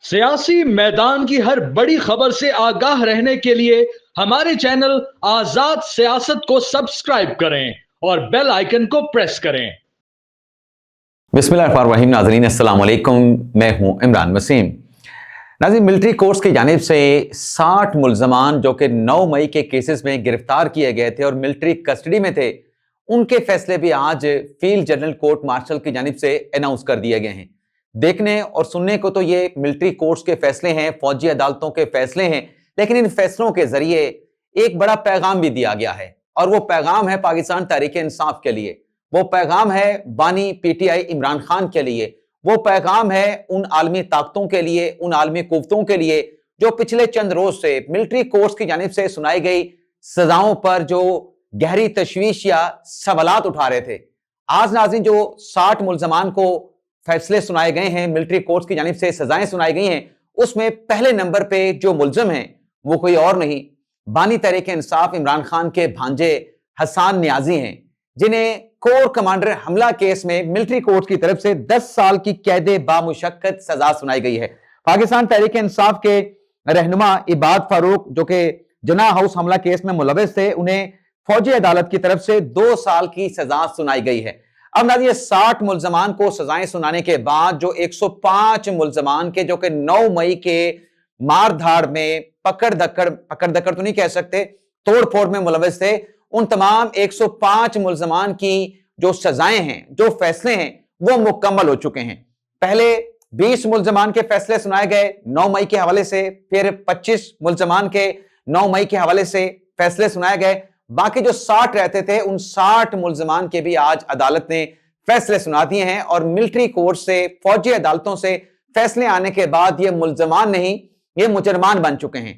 सियासी मैदान की हर बड़ी खबर से आगाह रहने के लिए हमारे चैनल आजाद सियासत को सब्सक्राइब करें और बेल आइकन को प्रेस करें। बिस्मिल्लाहिर्रहमानिर्रहीम। नाज़रीन अस्सलाम वालेकुम, मैं हूं इमरान वसीम। नाज़रीन, मिलिट्री कोर्ट्स की जानिब से 60 मुल्ज़मान जो कि 9 मई के केसेस में गिरफ्तार किए गए थे और मिलिट्री कस्टडी में थे, उनके फैसले भी आज फील्ड जनरल कोर्ट मार्शल की जानिब से अनाउंस कर दिए गए हैं। देखने और सुनने को तो ये मिलिट्री कोर्ट्स के फैसले हैं, फौजी अदालतों के फैसले हैं, लेकिन इन फैसलों के जरिए एक बड़ा पैगाम भी दिया गया है और वो पैगाम है पाकिस्तान तहरीक इंसाफ के लिए। वो पैगाम है बानी पीटीआई इमरान खान के लिए। वो पैगाम है उन आलमी ताकतों के लिए, उन आलमी कुव्वतों के लिए जो पिछले चंद रोज से मिलिट्री कोर्ट्स की जानिब से सुनाई गई सजाओं पर जो गहरी तशवीश या सवालात उठा रहे थे। आज नाज़रीन जो 60 मुल्ज़मान को फैसले सुनाए गए हैं, मिलिट्री कोर्ट्स की जानिब से सजाएं सुनाई गई हैं, उसमें पहले नंबर पे जो मुल्ज़िम हैं वो कोई और नहीं, बानी तहरीक इंसाफ इमरान खान के भांजे हसन नियाजी हैं, जिन्हें कोर कमांडर हमला केस में मिलिट्री कोर्ट की तरफ से 10 साल की कैद बामुशक्कत सजा सुनाई गई है। पाकिस्तान तहरीक इंसाफ के रहनुमा इबाद फारूक जो कि जना हाउस हमला केस में मुलविस थे, उन्हें फौजी अदालत की तरफ से 2 साल की सजा सुनाई गई है। अब ना ये 60 मुल्ज़मान को सजाएं सुनाने के बाद जो 105 मुल्ज़मान के जो कि 9 मई के मार धाड़ में पकड़ दकड़ तो नहीं कह सकते, तोड़ फोड़ में मुलविस थे, उन तमाम 105 मुल्ज़मान की जो सजाएं हैं, जो फैसले हैं, वो मुकम्मल हो चुके हैं। पहले 20 मुल्ज़मान के फैसले सुनाए गए 9 मई के हवाले से, फिर 25 मुल्ज़मान के 9 मई के हवाले से फैसले सुनाए गए। बाकी जो 60 रहते थे, उन 60 मुल्ज़मान के भी आज अदालत ने फैसले सुना दिए हैं और मिलिट्री कोर्ट से, फौजी अदालतों से फैसले आने के बाद ये मुल्ज़मान नहीं, ये मुजरमान बन चुके हैं।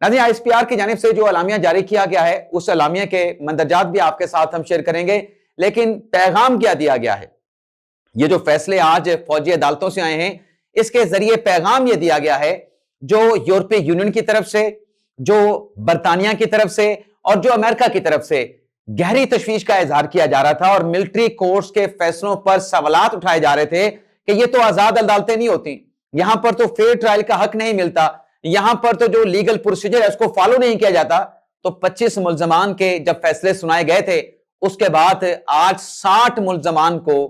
नाज़रीन, आईएसपीआर की जानिब से जो अलामिया जारी किया गया है, उस अलामिया के मंदरजात भी आपके साथ हम शेयर करेंगे, लेकिन पैगाम क्या दिया गया है। ये जो फैसले आज फौजी अदालतों से आए हैं, इसके जरिए पैगाम यह दिया गया है, जो यूरोपीय यूनियन की तरफ से, जो बरतानिया की तरफ से और जो अमेरिका की तरफ से गहरी तशवीश का इजहार किया जा रहा था और मिलिट्री कोर्ट्स के फैसलों पर सवालात उठाए जा रहे थे कि ये तो आजाद अदालतें नहीं होती, यहां पर तो फेयर ट्रायल का हक नहीं मिलता, यहां पर तो जो लीगल प्रोसीजर है उसको फॉलो नहीं किया जाता। तो 25 मुल्ज़मान के जब फैसले सुनाए गए थे, उसके बाद आज 60 मुल्ज़मान को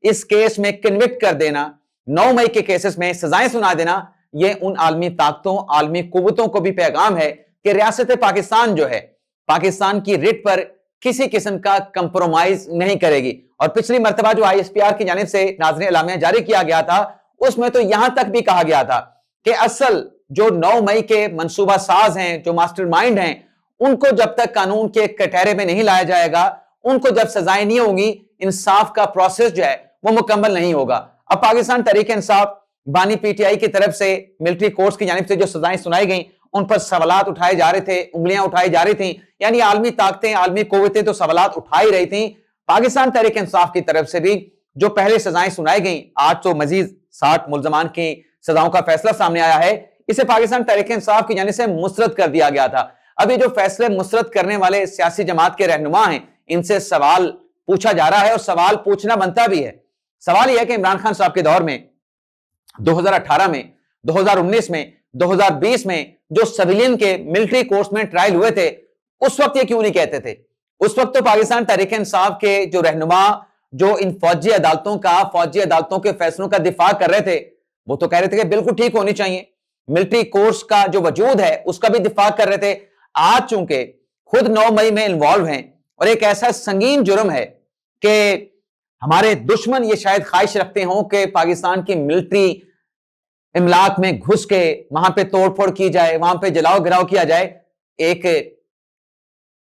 इस केस में कन्विक्ट कर देना, 9 मई के केसेस में सजाएं सुना देना, ये उन आलमी ताकतों, आलमी कुव्वतों को भी पैगाम है कि रियासत पाकिस्तान जो है, पाकिस्तान की रिट पर किसी किस्म का कंप्रोमाइज नहीं करेगी। और पिछली मर्तबा जो आईएसपीआर की जानिब से नाज़रीन अलामिया जारी किया गया था, उसमें तो यहां तक भी कहा गया था कि असल जो 9 मई के मंसूबा साज हैं, जो मास्टरमाइंड हैं, उनको जब तक कानून के कटहरे में नहीं लाया जाएगा, उनको जब सजाएं नहीं होंगी, इंसाफ का प्रोसेस जो है वो मुकम्मल नहीं होगा। अब पाकिस्तान तहरीक इंसाफ बानी पीटीआई की तरफ से मिलिट्री कोर्ट्स की जानिब से जो सजाएं सुनाई गई, उन पर सवालात उठाए जा रहे थे, उंगलियां उठाई जा रही थी, यानी आलमी ताकतें, आलमी कुव्वतें तो सवालात उठा ही रही थी। पाकिस्तान तहरीक इंसाफ की तरफ से भी जो पहले सजाएं सुनाई गई, आज तो मजीद 60 मुल्ज़मान की सजाओं का फैसला सामने आया है, इसे पाकिस्तान तहरीक इंसाफ की जानिब से मुस्तरद कर दिया गया था। अभी जो फैसले मुस्तरद करने वाले सियासी जमात के रहनुमा हैं, इनसे सवाल पूछा जा रहा है और सवाल पूछना बनता भी है। सवाल यह है कि इमरान खान साहब के दौर में 2018 में, 2019 में, 2020 में जो सिविलियन के मिलिट्री कोर्ट्स में ट्रायल हुए थे, उस वक्त ये क्यों नहीं कहते थे? उस वक्त तो पाकिस्तान तहरीक इंसाफ के जो रहनुमा, जो इन फौजी अदालतों का, फौजी अदालतों के फैसलों का दिफा कर रहे थे, वो तो कह रहे थे कि बिल्कुल ठीक होनी चाहिए, मिलिट्री कोर्ट्स का जो वजूद है उसका भी दिफा कर रहे थे। आज चूंकि खुद 9 मई में इन्वॉल्व हैं और एक ऐसा संगीन जुर्म है कि हमारे दुश्मन ये शायद ख्वाहिश रखते हों कि पाकिस्तान की मिलिट्री इमलाक में घुस के वहां पे तोड़फोड़ की जाए, वहां पे जलाओ गिराव किया जाए। एक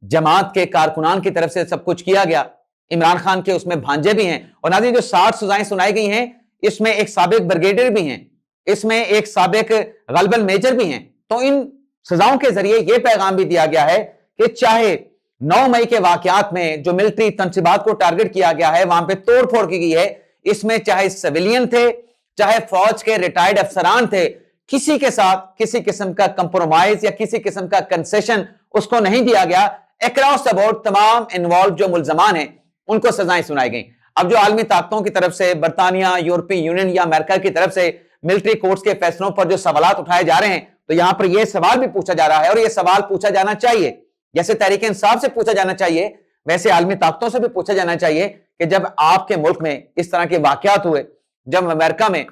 जमात के कारकुनान की तरफ से सब कुछ किया गया, इमरान खान के उसमें भांजे भी हैं। और नाज़रीन जो 60 सजाएं सुनाई गई हैं, इसमें एक साबिक ब्रिगेडियर भी हैं, इसमें एक साबिक गलबल मेजर भी हैं। तो इन सजाओं के जरिए यह पैगाम भी दिया गया है कि चाहे 9 मई के वाकयात में जो मिलिट्री तनसीबात को टारगेट किया गया है, वहां पे तोड़फोड़ की गई है, इसमें चाहे सिविलियन थे, चाहे फौज के रिटायर्ड अफसरान थे, किसी के साथ किसी किस्म का कंप्रोमाइज या किसी किस्म का कंसेशन उसको नहीं दिया गया। अक्रॉस द बोर्ड तमाम इन्वॉल्व जो मुल्जमान हैं उनको सजाएं सुनाई गई। अब जो आलमी ताकतों की तरफ से, बरतानिया, यूरोपीय यूनियन या अमेरिका की तरफ से मिलिट्री कोर्ट्स के फैसलों पर जो सवालात उठाए जा रहे हैं, तो यहां पर यह सवाल भी पूछा जा रहा है और यह सवाल पूछा जाना चाहिए, जैसे तहरीक इंसाफ से पूछा जाना चाहिए वैसे आलमी ताकतों से भी पूछा जाना चाहिए कि जब आपके मुल्क में इस तरह के वाकयात हुए, जब अमेरिका में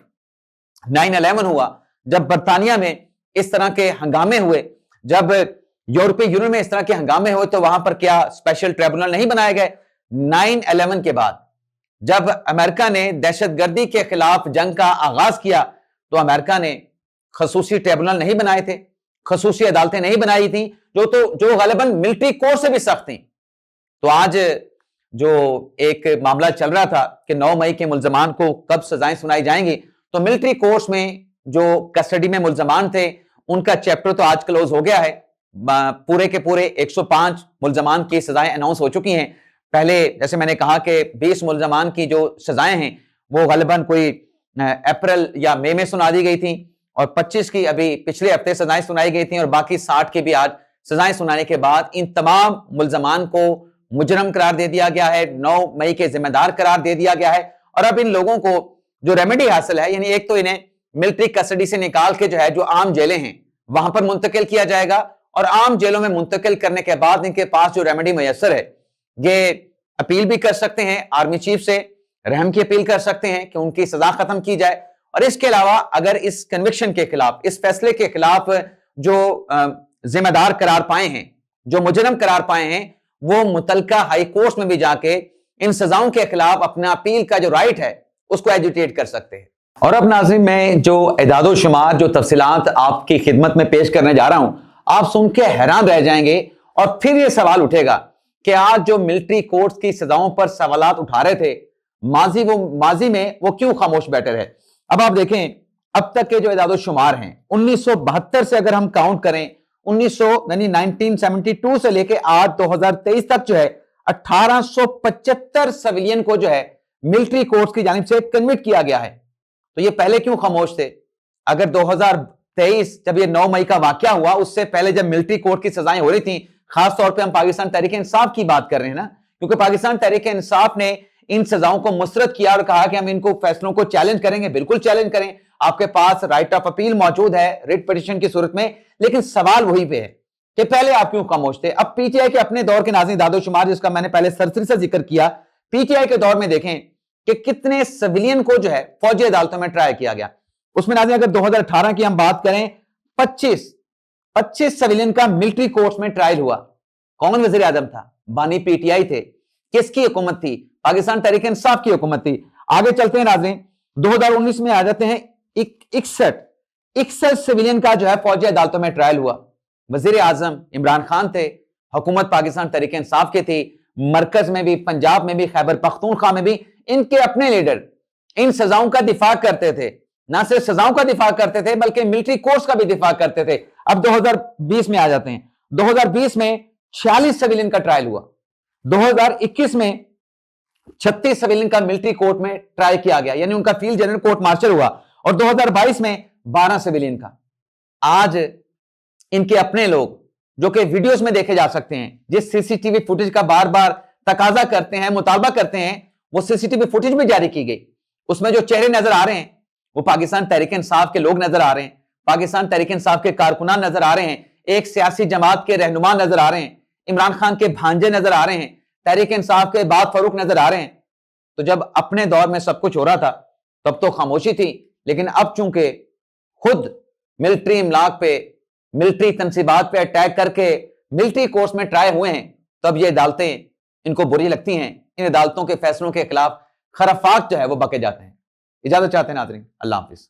9/11 हुआ, जब बरतानिया में इस तरह के हंगामे हुए, जब यूरोपीय यूनियन में इस तरह के हंगामे हुए, तो वहां पर क्या स्पेशल ट्रिब्यूनल नहीं बनाए गए? 9/11 के बाद जब अमेरिका ने दहशतगर्दी के खिलाफ जंग का आगाज किया, तो अमेरिका ने खसूसी ट्रिब्यूनल नहीं बनाए थे, खसूसी अदालतें नहीं बनाई थी, जो गालिबन मिलिट्री कोर्ट से भी सख्त थी। तो आज जो एक मामला चल रहा था कि 9 मई के मुल्जमान को कब सजाएं सुनाई जाएंगी, तो मिलिट्री कोर्ट्स में जो कस्टडी में मुल्जमान थे उनका चैप्टर तो आज क्लोज हो गया है। पूरे के पूरे 105 मुल्जमान की सजाएं अनाउंस हो चुकी हैं। पहले जैसे मैंने कहा कि 20 मुल्जमान की जो सजाएं हैं वो गालिबन कोई अप्रैल या मई में सुना दी गई थी और 25 की अभी पिछले हफ्ते सजाएं सुनाई गई थी और बाकी 60 की भी आज सजाएं सुनाने के बाद इन तमाम मुल्जमान को मुजरम करार दे दिया गया है, 9 मई के जिम्मेदार करार दे दिया गया है। और अब इन लोगों को जो रेमेडी हासिल है, यानी एक तो इन्हें मिलिट्री कस्टडी से निकाल के जो है जो आम जेलें हैं वहां पर मुंतकिल किया जाएगा और आम जेलों में मुंतकिल करने के बाद इनके पास जो रेमेडी मैसर है, ये अपील भी कर सकते हैं आर्मी चीफ से, रहम की अपील कर सकते हैं कि उनकी सजा खत्म की जाए। और इसके अलावा अगर इस कन्विक्शन के खिलाफ, इस फैसले के खिलाफ जो जिम्मेदार करार पाए हैं, जो मुजरम करार पाए हैं, वो मुतलका हाई कोर्ट में भी जाके इन सजाओं के खिलाफ अपना अपील का जो राइट है उसको एजुटेट कर सकते हैं। और अब नाज़रीन, मैं जो इदादो शुमार, जो तफसीलात आपकी खिदमत में पेश करने जा रहा हूं, आप सुन के हैरान रह जाएंगे और फिर यह सवाल उठेगा कि आज जो मिलिट्री कोर्ट्स की सजाओं पर सवालात उठा रहे थे, माजी में वो क्यों खामोश बैठे रहे। अब आप देखें, अब तक के जो इदादो शुमार हैं 1972 से अगर हम काउंट करें, 1972 से लेके आज 2023 तक जो है 1875 सिविलियन को जो है मिलिट्री कोर्ट्स की जानिब से कन्विक्ट किया गया है। तो ये पहले क्यों खामोश थे? अगर 2023 जब ये 9 मई का वाकया हुआ, उससे पहले जब मिलिट्री कोर्ट की सजाएं हो रही थी, खास तौर पे हम पाकिस्तान तहरीक इंसाफ की बात कर रहे हैं ना, क्योंकि पाकिस्तान तहरीक इंसाफ ने इन सजाओं को मुस्तरद किया और कहा कि हम इनको फैसलों को चैलेंज करेंगे। बिल्कुल चैलेंज करें, आपके पास राइट ऑफ अपील मौजूद है रिट पिटीशन की सूरत में। लेकिन सवाल वही पे है कि पहले आप क्यों खामोश थे। अब पीटीआई के अपने दौर के नाज़रीन दादो शुमार, जिसका मैंने पहले सरसरी से जिक्र किया, पीटीआई के दौर में देखें कि कितने सिविलियन को जो है फौजी अदालतों में ट्राई किया गया। उसमें नाज़रीन अगर 2018 की हम बात करें, 25 सिविलियन का मिलिट्री कोर्ट्स में ट्रायल हुआ। कौन वज़ीर आज़म था? बानी पीटीआई थे। किसकी हुकूमत थी? पाकिस्तान तहरीक इंसाफ की हुकूमत थी। आगे चलते हैं नाज़रीन, 2019 में आ जाते हैं, 61 सिविलियन का जो है फौजी अदालतों में ट्रायल हुआ। वजीर आजम इमरान खान थे, हुकूमत पाकिस्तान तहरीक इंसाफ की थी, मरकज में भी, पंजाब में भी, खैबर पख्तूनख्वा में भी इनके अपने लीडर इन सजाओं का दिफा करते थे। ना सिर्फ सजाओं का दिफा करते थे बल्कि मिलिट्री कोर्ट्स का भी दिफा करते थे। अब 2020 में आ जाते हैं, 2020 में 46 सिविलियन का ट्रायल हुआ, 2021 में 36 सिविलियन का मिलिट्री कोर्ट में ट्रायल किया गया, यानी उनका फील्ड जनरल कोर्ट मार्शल हुआ, और 2022 में 12 सिविलियन का। आज इनके अपने लोग, जो कि वीडियोस में देखे जा सकते हैं, जिस सीसीटीवी फुटेज का बार बार तकाजा करते हैं, मुतालबा करते हैं, वो सीसीटीवी फुटेज भी जारी की गई। उसमें जो चेहरे नजर आ रहे हैं वो पाकिस्तान तहरीक इंसाफ के लोग नजर आ रहे हैं, पाकिस्तान तहरीक इंसाफ के कारकुनान नजर आ रहे हैं, एक सियासी जमात के रहनुमा नजर आ रहे हैं, इमरान खान के भांजे नजर आ रहे हैं, तहरीक इंसाफ के बाद फारूक नजर आ रहे हैं। तो जब अपने दौर में सब कुछ हो रहा था तब तो खामोशी थी, लेकिन अब चूंकि खुद मिलिट्री इमलाक पे, मिलिट्री तनसीबात पे अटैक करके मिलिट्री कोर्ट्स में ट्राई हुए हैं, तब ये अदालतें इनको बुरी लगती हैं। इन अदालतों के फैसलों के खिलाफ खराफाक जो है वो बके जाते हैं। इजाजत चाहते हैं नाज़रीन, अल्लाह हाफिज।